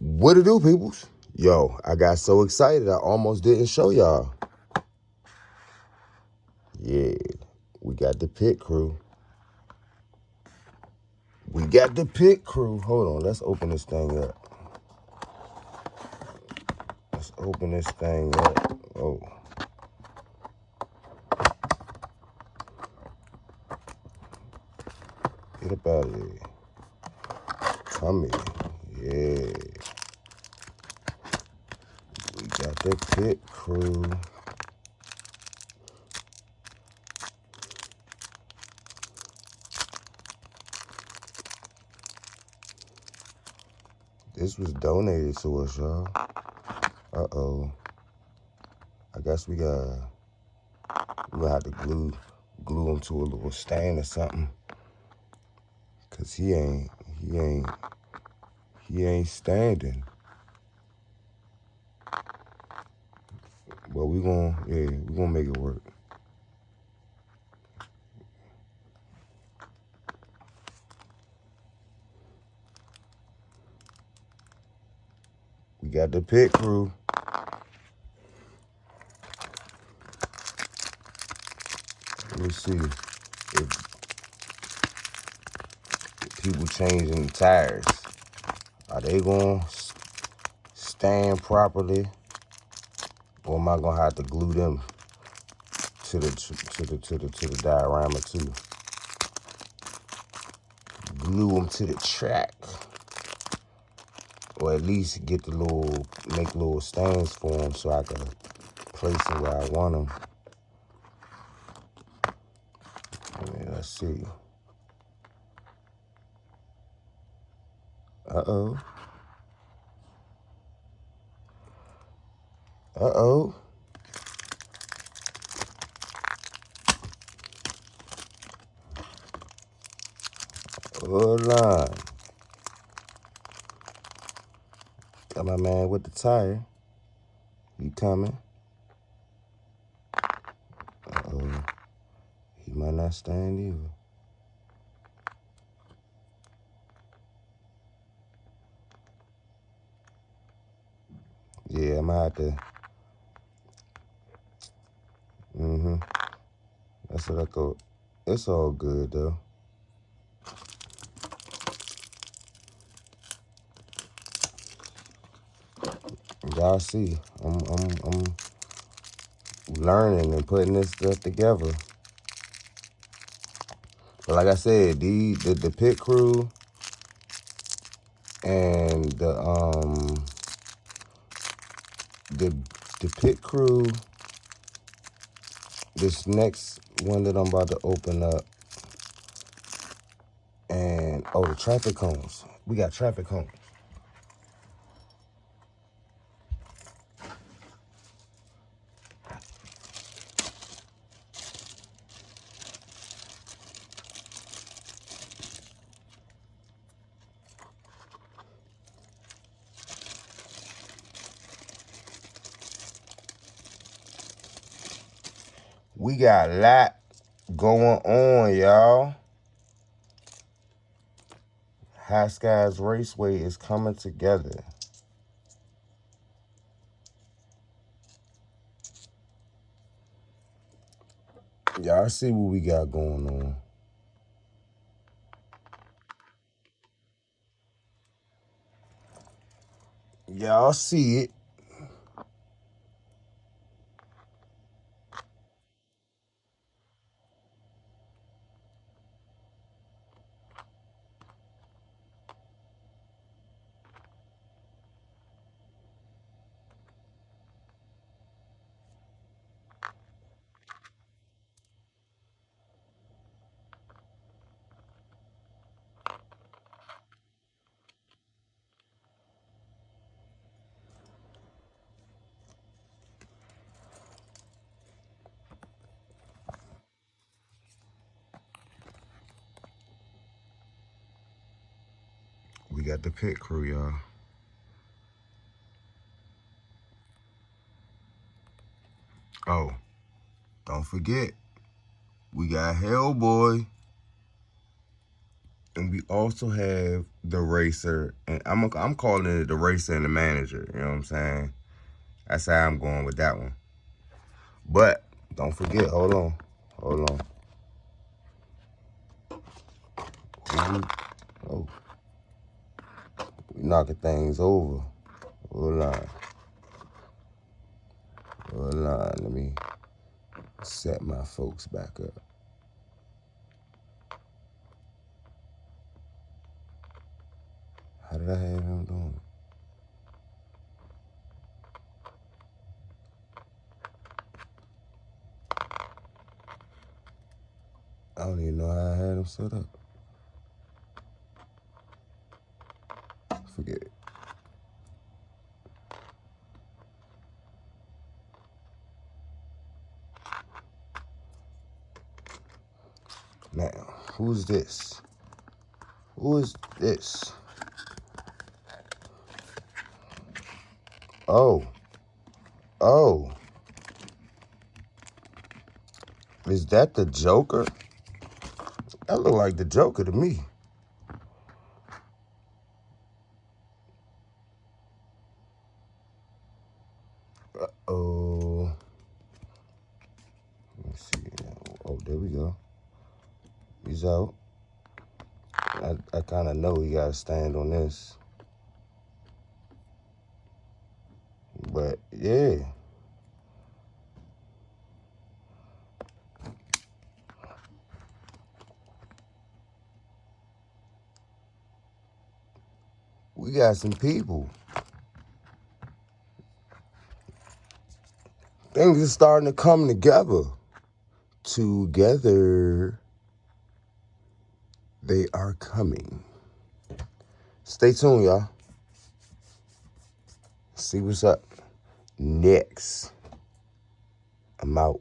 What it do, peoples? Yo, I got so excited I almost didn't show y'all. Yeah, we got the pit crew. We got the pit crew. Hold on, let's open this thing up. Let's open this thing up. Oh. Get up out of here. Come here. Yeah. We got the pit crew. This was donated to us, y'all. Uh-oh. I guess we gonna have to glue him to a little stand or something. Cause he ain't standing. But we gonna make it work. We got the pit crew. Let me see if people changing the tires. Are they gonna stand properly, or am I gonna have to glue them to the diorama too? Glue them to the track, or at least make little stands for them so I can place them where I want them. Let's see. Uh-oh. Uh-oh. Hold on. Got my man with the tire. He coming. Uh-oh. He might not stand either. Yeah, I might have to. That's what I thought. It's all good though. Y'all see, I'm learning and putting this stuff together. But like I said, the pit crew and the pit crew, this next one that I'm about to open up, and the traffic cones. We got traffic cones. We got a lot going on, y'all. Skyz Raceway is coming together. Y'all see what we got going on. Y'all see it. We got the pit crew, y'all. Oh, don't forget, we got Hellboy. And we also have the racer, and I'm calling it the racer and the manager. You know what I'm saying? That's how I'm going with that one. But don't forget, hold on. Oh, we knocking things over. Hold on. Let me set my folks back up. How did I have him doing? I don't even know how I had him set up. Forget it. Now, who's this? Who is this? Oh. Is that the Joker? That look like the Joker to me. Uh-oh. Let me see. Oh, there we go. He's out. I kind of know he got to stand on this. But, yeah. We got some people. Things are starting to come together. Together. They are coming. Stay tuned, y'all. See what's up next. I'm out.